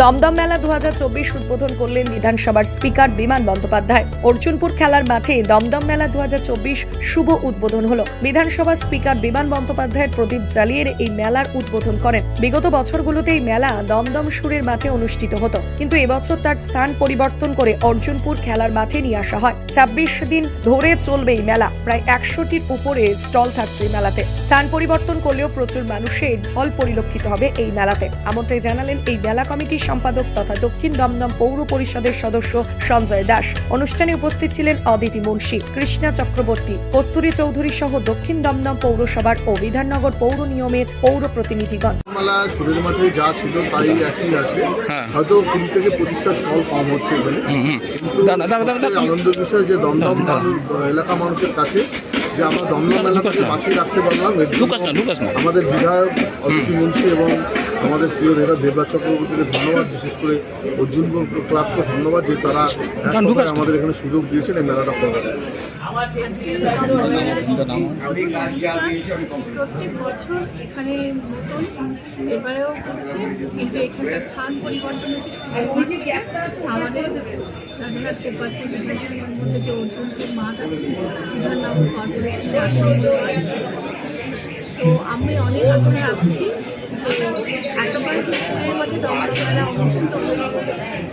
দমদম মেলা 2024 উদ্বোধন করলেন বিধানসভার স্পিকার বিমান বন্দ্যোপাধ্যায়। অর্জুনপুর খেলার মাঠে দমদম মেলা 2024 শুভ উদ্বোধন হলো। বিধানসভার স্পিকার বিমান বন্দ্যোপাধ্যায়ের প্রদীপ জ্বালিয়ে এই মেলার উদ্বোধন করেন। বিগত বছরগুলোতে এই মেলা দমদম সুরের মাঠে অনুষ্ঠিত হতো, কিন্তু এবছর তার স্থান পরিবর্তন করে অর্জুনপুর খেলার মাঠে নিয়ে আসা হয়। 26 দিন ধরে চলবে এই মেলা। প্রায় 100টির উপরে স্টল থাকছে মেলাতে। স্থান পরিবর্তন করলেও প্রচুর মানুষের ঢল পরিলক্ষিত হবে এই মেলাতে, এমনটাই জানালেন এই মেলা কমিটির সম্পাদক তথা দক্ষিণ দমদম পৌর পরিষদের সদস্য সঞ্জয় দাস। অনুষ্ঠানে উপস্থিত ছিলেন অদিতি মুন্সি, কৃষ্ণা চক্রবর্তী, কস্তুরী চৌধুরী সহ দক্ষিণ দমদম পৌরসভার ও বিধাননগর পৌর নিয়মের পৌর প্রতিনিধিগণ। মেলা সুরের মাঠে যা ছিল তাই একই আছে, হয়তো 20 থেকে 25টা স্টল কম হচ্ছে এখানে। আনন্দের বিষয় যে দমদম এলাকা মানুষের কাছে যে আমরা দমদম মেলাটাকে বাঁচিয়ে রাখতে পারলাম। আমাদের বিধায়ক অদিতি মুন্সি এবং আমাদের প্রিয় নেতা দেবরাজ চক্রবর্তীকে ধন্যবাদ, বিশেষ করে অর্জুনপুর ক্লাবকে ধন্যবাদ যে তারা আমাদের এখানে সুযোগ দিয়েছেন এই মেলাটা করার। প্রত্যেক বছর এখানে মতন এবারেও করছে, কিন্তু এখানকার স্থান পরিবর্তন হচ্ছে। আমাদের রাজারহাট কোপাতে বিধানসভার মধ্যে যে অর্জুনপুর মাঠ আছে, বিধাননগর কর্পোরেশন, তো আমি অনেক আশা রাখছি যে এতবার ফুলের মাঠে দমদম মেলা অনুষ্ঠিত হয়েছে।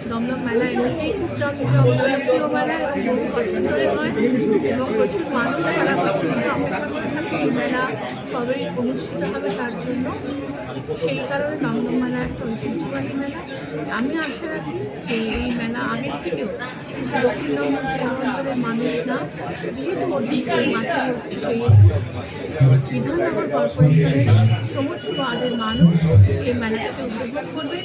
দমদম মেলা এমনিতেই খুব জনপ্রিয় মেলা এবং বহু পছন্দের হয় এবং প্রচুর মানুষ সারা বছর মেলা সবাই অনুষ্ঠিত হবে তার জন্য। সেই কারণে দমদম মেলা একটা ঐতিহ্যবাহী মেলা। আমি আশা রাখি যে এই মেলা আগের থেকেও দক্ষিণ দমদম অঞ্চলের মানুষরা যেহেতু অধিকার মাঠে হচ্ছে, সেহেতু বিধাননগর কর্পোরেশনের সমস্ত ওয়ার্ডের মানুষ এই মেলাটাকে উপভোগ করবে।